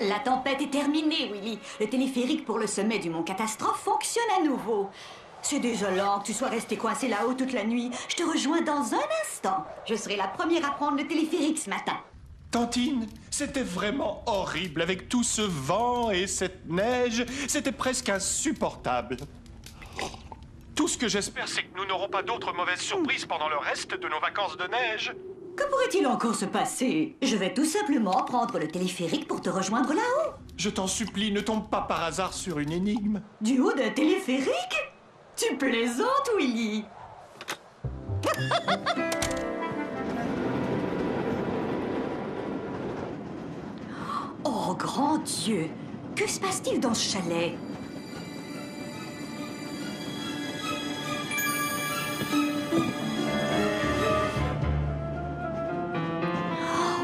La tempête est terminée, Willy. Le téléphérique pour le sommet du mont Catastrophe fonctionne à nouveau. C'est désolant que tu sois resté coincé là-haut toute la nuit. Je te rejoins dans un instant. Je serai la première à prendre le téléphérique ce matin. Tantine, c'était vraiment horrible avec tout ce vent et cette neige. C'était presque insupportable. Tout ce que j'espère, c'est que nous n'aurons pas d'autres mauvaises surprises pendant le reste de nos vacances de neige. Que pourrait-il encore se passer? Je vais tout simplement prendre le téléphérique pour te rejoindre là-haut. Je t'en supplie, ne tombe pas par hasard sur une énigme. Du haut d'un téléphérique? Tu plaisantes, Willy? Oh, grand Dieu! Que se passe-t-il dans ce chalet?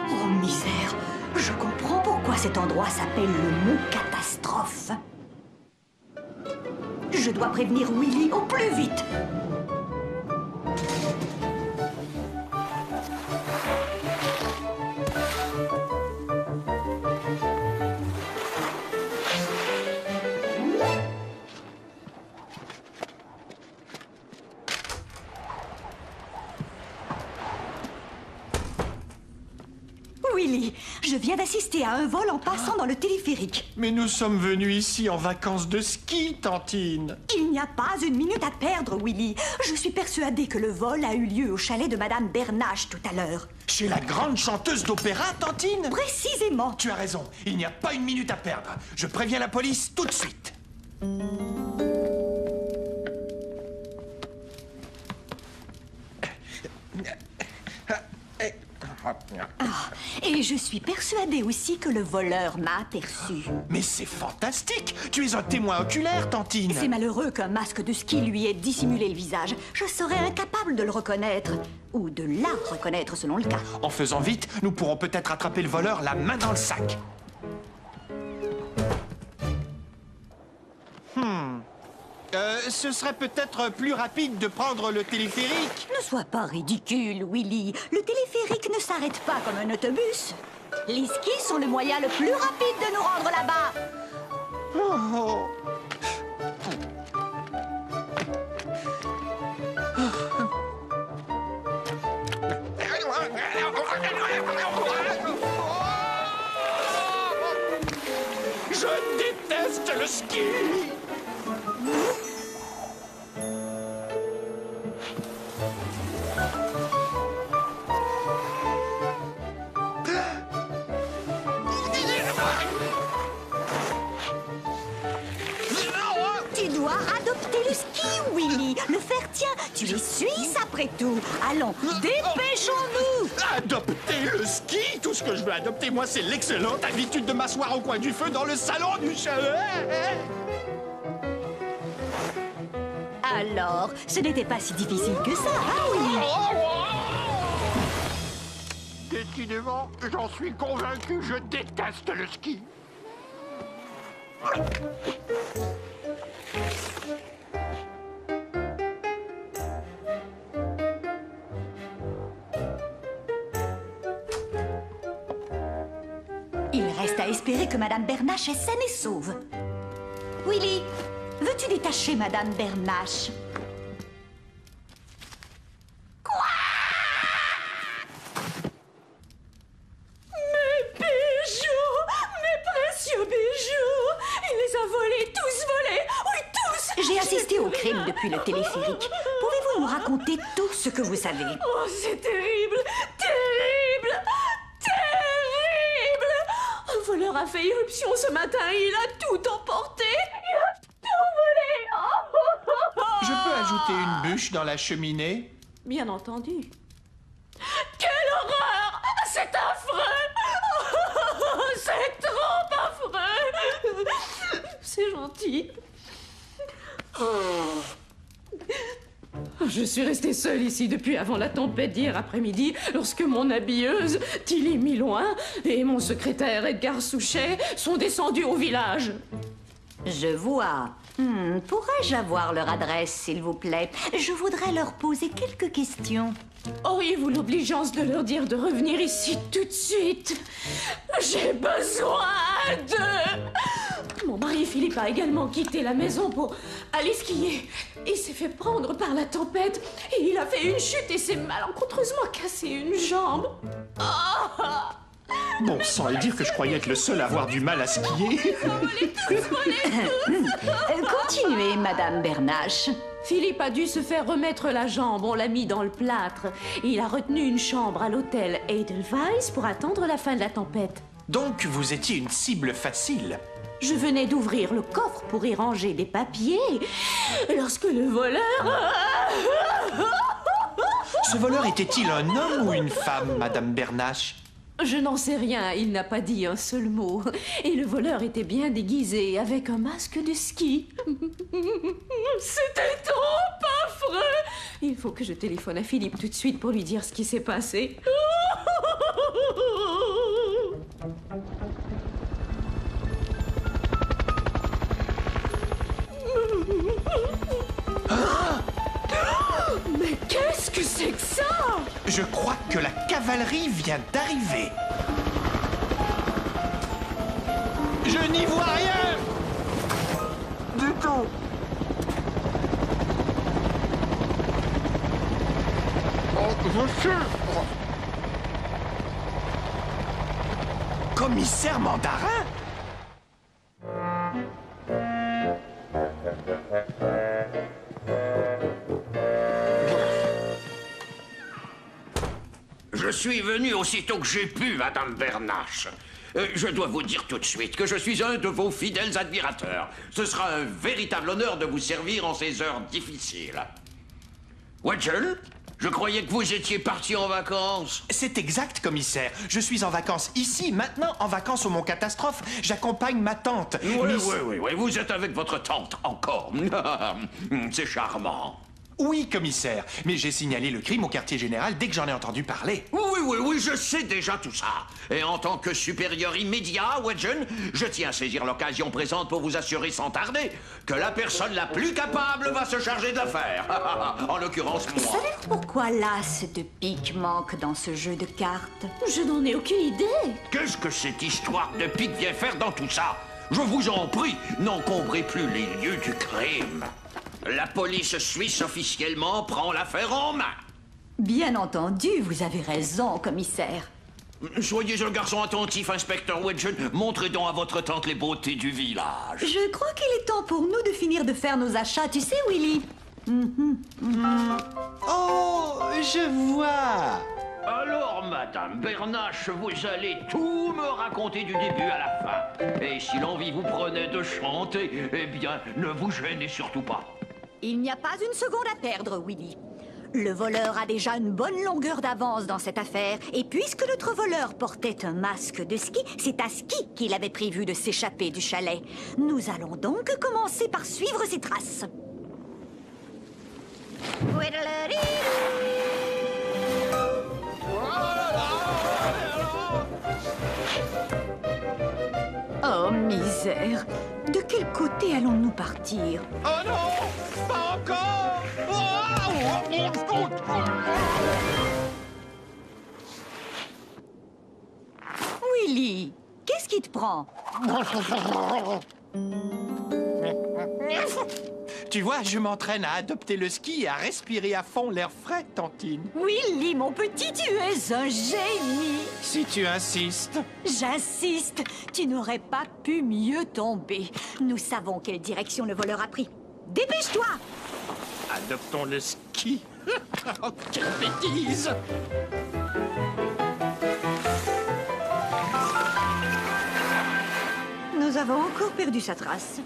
Oh, misère! Je comprends pourquoi cet endroit s'appelle le mont Catastrophe. Je dois prévenir Willy au plus vite. Willy, je viens d'assister à un vol en passant dans le téléphérique. Mais nous sommes venus ici en vacances de ski, Tantine. Il n'y a pas une minute à perdre, Willy. Je suis persuadée que le vol a eu lieu au chalet de Madame Bernache tout à l'heure. Chez la grande chanteuse d'opéra, Tantine? Précisément. Tu as raison, il n'y a pas une minute à perdre. Je préviens la police tout de suite. Et je suis persuadée aussi que le voleur m'a aperçu. Mais c'est fantastique! Tu es un témoin oculaire, Tantine! C'est malheureux qu'un masque de ski lui ait dissimulé le visage. Je serais incapable de le reconnaître. Ou de la reconnaître, selon le cas. En faisant vite, nous pourrons peut-être attraper le voleur la main dans le sac. Ce serait peut-être plus rapide de prendre le téléphérique. Ne sois pas ridicule, Willy. Le téléphérique ne s'arrête pas comme un autobus. Les skis sont le moyen le plus rapide de nous rendre là-bas. Oh. Je déteste le ski. Tu dois adopter le ski, Willy. Le faire tient. Tu es suisse après tout. Allons, dépêchons-nous. Adopter le ski? Tout ce que je veux adopter, moi, c'est l'excellente habitude de m'asseoir au coin du feu dans le salon du chalet. Alors, ce n'était pas si difficile que ça, hein, Willy? Décidément, j'en suis convaincu, je déteste le ski. Il reste à espérer que Madame Bernache est saine et sauve. Willy, veux-tu détacher Madame Bernache? Quoi? Mes bijoux! Mes précieux bijoux! Il les a volés, tous volés! Oui, tous! J'ai assisté au crime depuis le téléphérique. Pouvez-vous nous raconter tout ce que vous savez? Oh, c'est terrible! Terrible! Terrible! Un voleur a fait irruption ce matin et il a tout emporté! Il a tout volé! Oh. Je peux ajouter une bûche dans la cheminée? Bien entendu. Quelle horreur! C'est affreux! Oh, c'est trop affreux! C'est gentil. Je suis restée seule ici depuis avant la tempête d'hier après-midi, lorsque mon habilleuse, Tilly Miloin, et mon secrétaire Edgar Souchet sont descendus au village. Je vois. Pourrais-je avoir leur adresse, s'il vous plaît? Je voudrais leur poser quelques questions. Auriez-vous l'obligeance de leur dire de revenir ici tout de suite? J'ai besoin de Oui, Philippe a également quitté la maison pour aller skier. Il s'est fait prendre par la tempête et il a fait une chute et s'est malencontreusement cassé une jambe. Ah! Bon sang, et dire que je croyais être le seul à avoir du mal à skier. Volez tous. Continuez, Madame Bernache. Philippe a dû se faire remettre la jambe, on l'a mis dans le plâtre. Il a retenu une chambre à l'hôtel Edelweiss pour attendre la fin de la tempête. Donc vous étiez une cible facile. Je venais d'ouvrir le coffre pour y ranger des papiers lorsque le voleur... Ce voleur était-il un homme ou une femme, Madame Bernache? Je n'en sais rien, il n'a pas dit un seul mot. Et le voleur était bien déguisé, avec un masque de ski. C'était trop affreux. Il faut que je téléphone à Philippe tout de suite pour lui dire ce qui s'est passé. Mais qu'est-ce que c'est que ça? Je crois que la cavalerie vient d'arriver. Je n'y vois rien du tout. Monsieur. Commissaire Mandarin? Je suis venu aussitôt que j'ai pu, Madame Bernache. Je dois vous dire tout de suite que je suis un de vos fidèles admirateurs. Ce sera un véritable honneur de vous servir en ces heures difficiles. Wedgel, je croyais que vous étiez parti en vacances. C'est exact, commissaire. Je suis en vacances ici, maintenant, en vacances au Mont Catastrophe. J'accompagne ma tante. Oui, vous êtes avec votre tante encore. C'est charmant. Oui, commissaire, mais j'ai signalé le crime au quartier général dès que j'en ai entendu parler. Oui, je sais déjà tout ça. Et en tant que supérieur immédiat, Wedgen, je tiens à saisir l'occasion présente pour vous assurer sans tarder que la personne la plus capable va se charger de l'affaire. En l'occurrence, moi. Savez-vous pourquoi l'as de pique manque dans ce jeu de cartes? Je n'en ai aucune idée. Qu'est-ce que cette histoire de pique vient faire dans tout ça? Je vous en prie, n'encombrez plus les lieux du crime. La police suisse officiellement prend l'affaire en main. Bien entendu, vous avez raison, commissaire. Soyez un garçon attentif, inspecteur Wedgen. Montrez donc à votre tante les beautés du village. Je crois qu'il est temps pour nous de finir de faire nos achats, tu sais, Willy. Oh, je vois. Alors, Madame Bernache, vous allez tout me raconter du début à la fin. Et si l'envie vous prenait de chanter, eh bien, ne vous gênez surtout pas. Il n'y a pas une seconde à perdre, Willy. Le voleur a déjà une bonne longueur d'avance dans cette affaire. Et puisque notre voleur portait un masque de ski, c'est à ski qu'il avait prévu de s'échapper du chalet. Nous allons donc commencer par suivre ses traces. Oh, misère. De quel côté allons-nous partir? Oh non, pas encore. Willy, qu'est-ce qui te prend? Tu vois, je m'entraîne à adopter le ski et à respirer à fond l'air frais, Tantine. Willy, mon petit, tu es un génie. Si tu insistes. J'insiste, tu n'aurais pas pu mieux tomber. Nous savons quelle direction le voleur a pris. Dépêche-toi! Adoptons le ski. Oh, quelle bêtise! Nous avons encore perdu sa trace.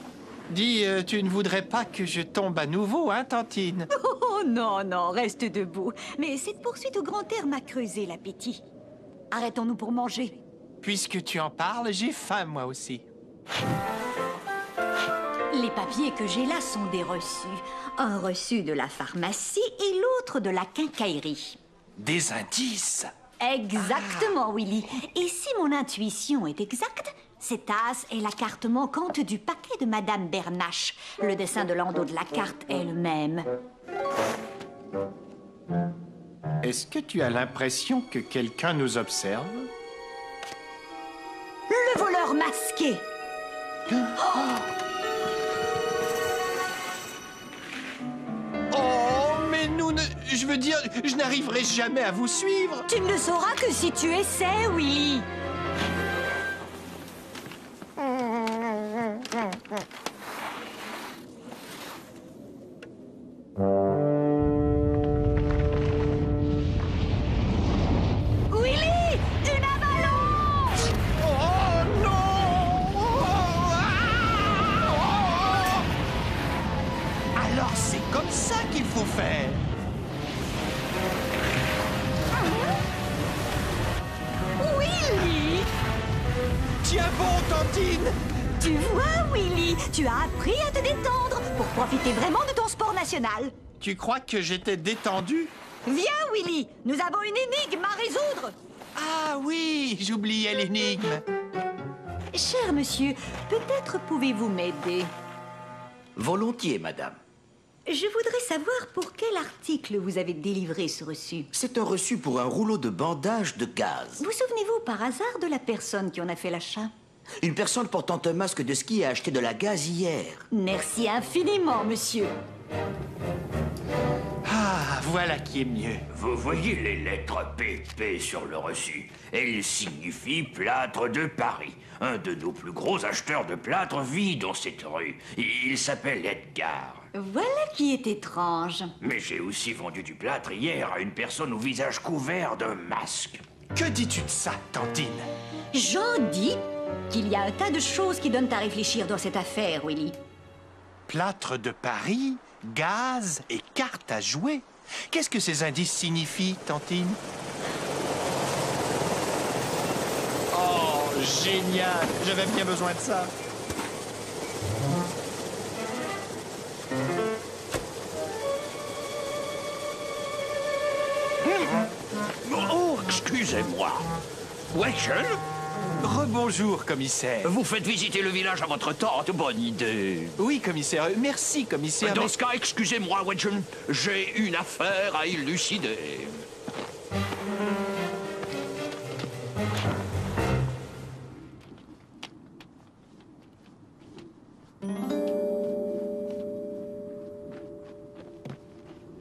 Dis, tu ne voudrais pas que je tombe à nouveau, hein, Tantine? Oh non, non, reste debout. Mais cette poursuite au grand air m'a creusé l'appétit. Arrêtons-nous pour manger. Puisque tu en parles, j'ai faim, moi aussi. Les papiers que j'ai là sont des reçus. Un reçu de la pharmacie et l'autre de la quincaillerie. Des indices? Exactement, Willy. Et si mon intuition est exacte, cette as est la carte manquante du paquet de Madame Bernache. Le dessin de l'endos de la carte est le même. Est-ce que tu as l'impression que quelqu'un nous observe? Le voleur masqué! Oh, mais nous ne... Je veux dire, je n'arriverai jamais à vous suivre. Tu ne le sauras que si tu essaies, Willy. Willy, une avalanche! Oh non! Alors c'est comme ça qu'il faut faire. Willy! Tiens bon, Tantine. Tu vois, Willy, tu as appris à te détendre pour profiter vraiment de ton sport national. Tu crois que j'étais détendu? Viens, Willy, nous avons une énigme à résoudre. Ah oui, j'oubliais l'énigme. Cher monsieur, peut-être pouvez-vous m'aider? Volontiers, madame. Je voudrais savoir pour quel article vous avez délivré ce reçu. C'est un reçu pour un rouleau de bandage de gaz. Vous souvenez-vous par hasard de la personne qui en a fait l'achat? Une personne portant un masque de ski a acheté de la gaz hier. Merci infiniment, monsieur. Ah, voilà qui est mieux. Vous voyez les lettres PP sur le reçu. Elles signifient Plâtre de Paris. Un de nos plus gros acheteurs de plâtre vit dans cette rue. Il s'appelle Edgar. Voilà qui est étrange. Mais j'ai aussi vendu du plâtre hier à une personne au visage couvert d'un masque. Que dis-tu de ça, Tantine? J'en dis qu'il y a un tas de choses qui donnent à réfléchir dans cette affaire, Willy. Plâtre de Paris, gaz et cartes à jouer. Qu'est-ce que ces indices signifient, Tantine? Oh, génial! J'avais bien besoin de ça. Oh, excusez-moi. Wedgel, Rebonjour, commissaire. vous faites visiter le village à votre tante. Bonne idée. Oui, commissaire. Merci, commissaire. Dans mais- ce cas, excusez-moi, Wedgel. J'ai une affaire à élucider.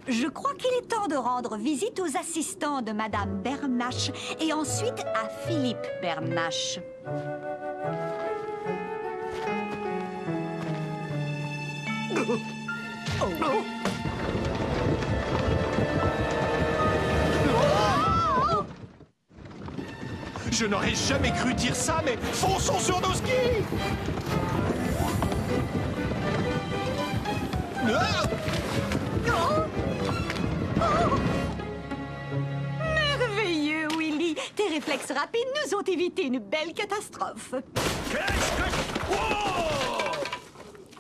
Je crois qu'il est temps de rendre visite aux assistants de Madame Bernache et ensuite à Philippe Bernache. Je n'aurais jamais cru dire ça, mais fonçons sur nos skis! Ah! Merveilleux, Willy. Tes réflexes rapides nous ont évité une belle catastrophe.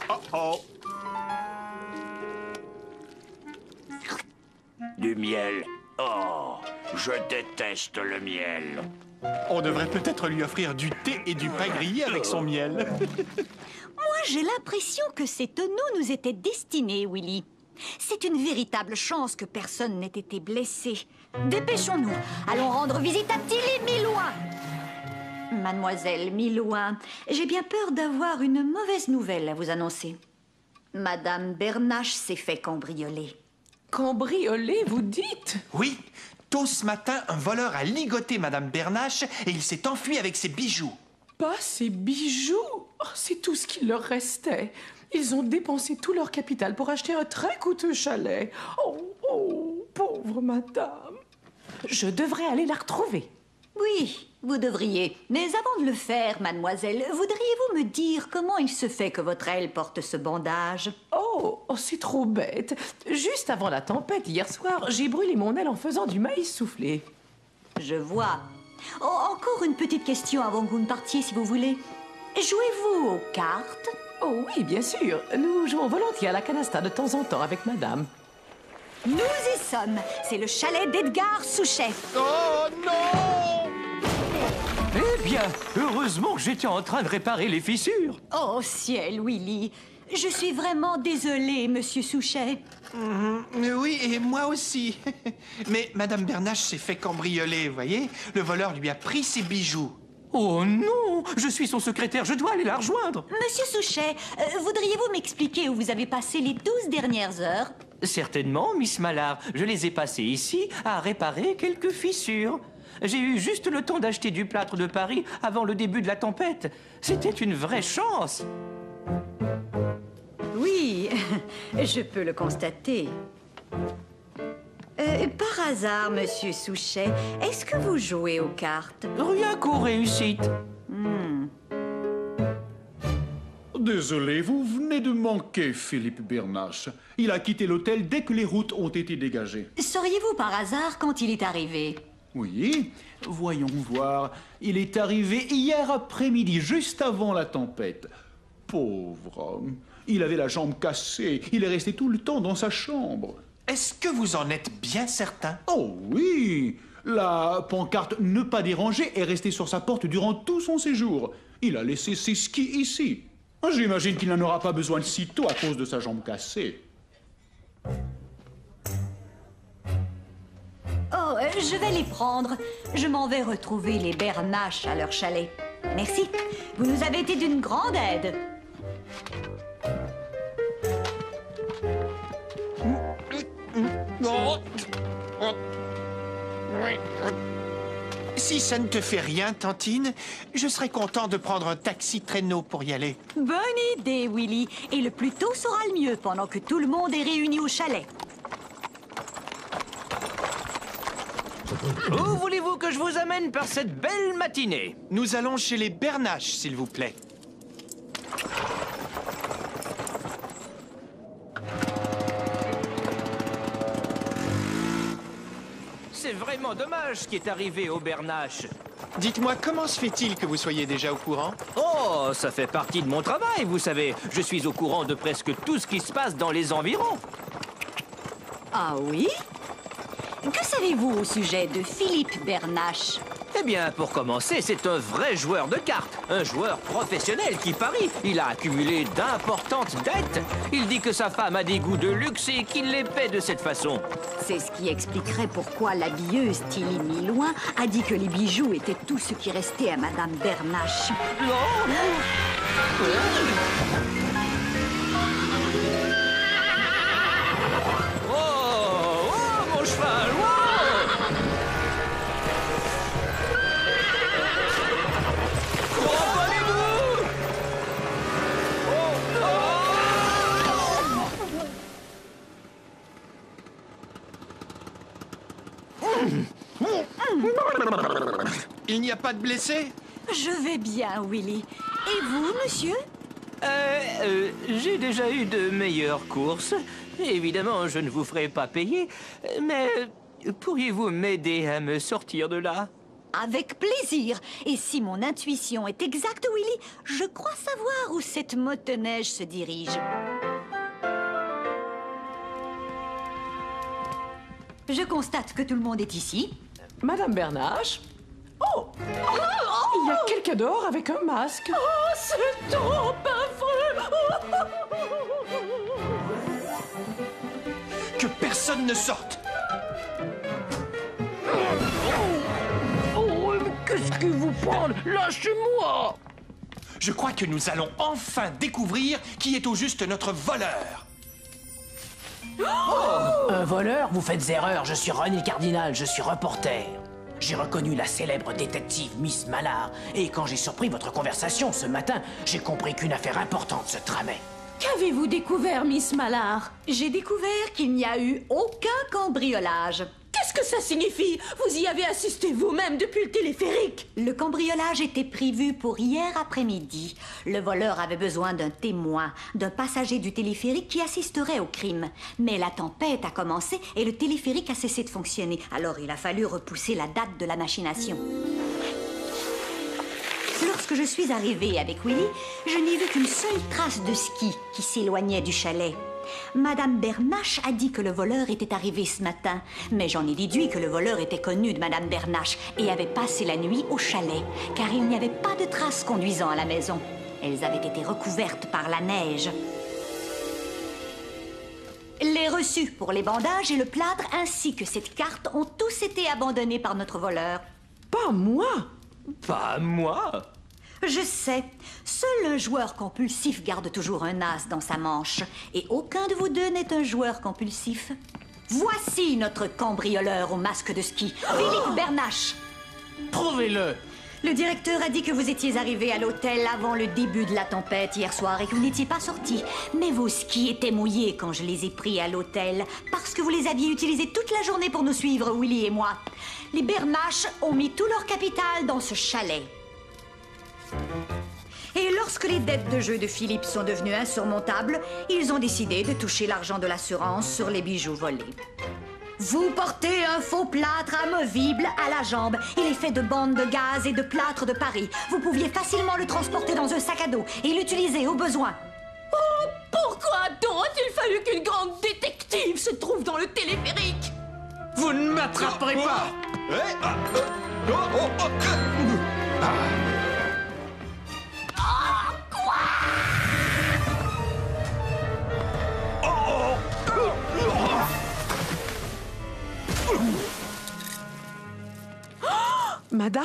Oh oh! Du miel. Oh, je déteste le miel. On devrait peut-être lui offrir du thé et du pain grillé avec son miel. Moi, j'ai l'impression que ces tonneaux nous étaient destinés, Willy. C'est une véritable chance que personne n'ait été blessé. Dépêchons-nous. Allons rendre visite à Tilly Milouin. Mademoiselle Milouin, j'ai bien peur d'avoir une mauvaise nouvelle à vous annoncer. Madame Bernache s'est fait cambrioler. Cambriolé, vous dites? Oui, tôt ce matin, un voleur a ligoté Madame Bernache et il s'est enfui avec ses bijoux. Pas ces bijoux. Oh, c'est tout ce qu'il leur restait. Ils ont dépensé tout leur capital pour acheter un très coûteux chalet. Oh, pauvre madame. Je devrais aller la retrouver. Oui, vous devriez. Mais avant de le faire, mademoiselle, voudriez-vous me dire comment il se fait que votre aile porte ce bandage? Oh, c'est trop bête. Juste avant la tempête, hier soir, j'ai brûlé mon aile en faisant du maïs soufflé. Je vois. Oh, encore une petite question avant que vous ne partiez, si vous voulez. Jouez-vous aux cartes? Oh oui, bien sûr. Nous jouons volontiers à la canasta de temps en temps avec madame. Nous y sommes. C'est le chalet d'Edgar Souchet. Oh non! Eh bien, heureusement que j'étais en train de réparer les fissures. Oh, ciel, Willy. Je suis vraiment désolée, monsieur Souchet. Oui, et moi aussi. Mais Madame Bernache s'est fait cambrioler, vous voyez? Le voleur lui a pris ses bijoux. Oh non, je suis son secrétaire, je dois aller la rejoindre. Monsieur Souchet, voudriez-vous m'expliquer où vous avez passé les 12 dernières heures? Certainement, Miss Mallard. Je les ai passées ici à réparer quelques fissures. J'ai eu juste le temps d'acheter du plâtre de Paris avant le début de la tempête. C'était une vraie chance. Oui, je peux le constater. Par hasard, monsieur Souchet, est-ce que vous jouez aux cartes? Rien qu'aux réussites. Désolé, vous venez de manquer Philippe Bernache. Il a quitté l'hôtel dès que les routes ont été dégagées. Sauriez-vous par hasard quand il est arrivé? Oui, voyons voir. Il est arrivé hier après-midi, juste avant la tempête. Pauvre homme. Il avait la jambe cassée. Il est resté tout le temps dans sa chambre. Est-ce que vous en êtes bien certain? Oh oui! La pancarte « Ne pas déranger » est restée sur sa porte durant tout son séjour. Il a laissé ses skis ici. J'imagine qu'il n'en aura pas besoin de sitôt à cause de sa jambe cassée. Oh, je vais les prendre. Je m'en vais retrouver les Bernache à leur chalet. Merci. Vous nous avez été d'une grande aide. Si ça ne te fait rien, Tantine, je serais content de prendre un taxi-traîneau pour y aller. Bonne idée, Willy. Et le plus tôt sera le mieux pendant que tout le monde est réuni au chalet. Où voulez-vous que je vous amène par cette belle matinée? Nous allons chez les Bernache, s'il vous plaît. C'est vraiment dommage ce qui est arrivé au Bernache. Dites-moi, comment se fait-il que vous soyez déjà au courant? Oh, ça fait partie de mon travail, vous savez. Je suis au courant de presque tout ce qui se passe dans les environs. Ah oui? Que savez-vous au sujet de Philippe Bernache? Eh bien, pour commencer, c'est un vrai joueur de cartes. Un joueur professionnel qui parie. Il a accumulé d'importantes dettes. Il dit que sa femme a des goûts de luxe et qu'il les paie de cette façon. C'est ce qui expliquerait pourquoi l'habilleuse Tilly Milouin a dit que les bijoux étaient tout ce qui restait à Madame Bernache. Oh, mon cheval, oh! Envolez-vous! Il n'y a pas de blessés? Je vais bien, Willy. Et vous, monsieur? J'ai déjà eu de meilleures courses. Évidemment, je ne vous ferai pas payer, mais pourriez-vous m'aider à me sortir de là? Avec plaisir. Et si mon intuition est exacte, Willy, je crois savoir où cette motoneige se dirige. Je constate que tout le monde est ici. Madame Bernache? Oh! Il y a quelqu'un dehors avec un masque. Oh, c'est trop affreux! Que personne ne sorte! Oh, qu'est-ce qui vous prend? Lâchez-moi! Je crois que nous allons enfin découvrir qui est au juste notre voleur. Un voleur? Vous faites erreur, je suis René Cardinal, je suis reporter. J'ai reconnu la célèbre détective Miss Mallard, et quand j'ai surpris votre conversation ce matin, j'ai compris qu'une affaire importante se tramait. Qu'avez-vous découvert, Miss Mallard? J'ai découvert qu'il n'y a eu aucun cambriolage. Qu'est-ce que ça signifie? Vous y avez assisté vous-même depuis le téléphérique. Le cambriolage était prévu pour hier après-midi. Le voleur avait besoin d'un témoin, d'un passager du téléphérique qui assisterait au crime. Mais la tempête a commencé et le téléphérique a cessé de fonctionner. Alors il a fallu repousser la date de la machination. Lorsque je suis arrivée avec Willy, je n'ai vu qu'une seule trace de ski qui s'éloignait du chalet. Madame Bernache a dit que le voleur était arrivé ce matin, mais j'en ai déduit que le voleur était connu de Madame Bernache et avait passé la nuit au chalet, car il n'y avait pas de traces conduisant à la maison. Elles avaient été recouvertes par la neige. Les reçus pour les bandages et le plâtre ainsi que cette carte ont tous été abandonnés par notre voleur. Pas moi. Pas moi. Je sais. Seul un joueur compulsif garde toujours un as dans sa manche. Et aucun de vous deux n'est un joueur compulsif. Voici notre cambrioleur au masque de ski, Philippe Bernache. Prouvez-le. Le directeur a dit que vous étiez arrivé à l'hôtel avant le début de la tempête hier soir et que vous n'étiez pas sorti. Mais vos skis étaient mouillés quand je les ai pris à l'hôtel parce que vous les aviez utilisés toute la journée pour nous suivre, Willy et moi. Les Bernache ont mis tout leur capital dans ce chalet. Et lorsque les dettes de jeu de Philippe sont devenues insurmontables, ils ont décidé de toucher l'argent de l'assurance sur les bijoux volés. Vous portez un faux plâtre amovible à la jambe. Il est fait de bandes de gaz et de plâtre de Paris. Vous pouviez facilement le transporter dans un sac à dos et l'utiliser au besoin. Oh, pourquoi donc a-t-il fallu qu'une grande détective se trouve dans le téléphérique? Vous ne m'attraperez pas. Madame?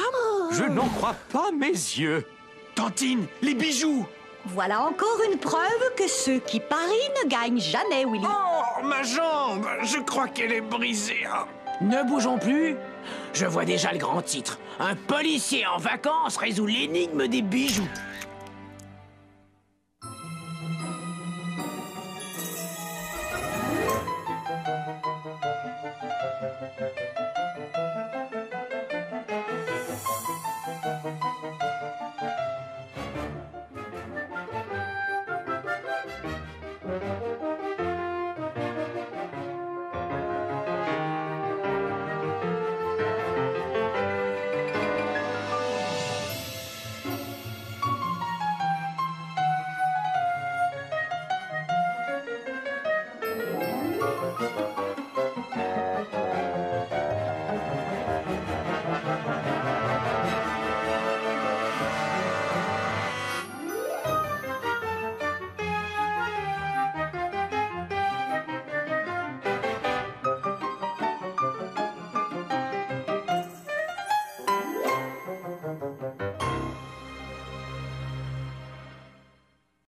Je n'en crois pas mes yeux. Tantine, les bijoux! Voilà encore une preuve que ceux qui parient ne gagnent jamais, Willy. Oh, ma jambe! Je crois qu'elle est brisée. Ne bougeons plus. Je vois déjà le grand titre. Un policier en vacances résout l'énigme des bijoux.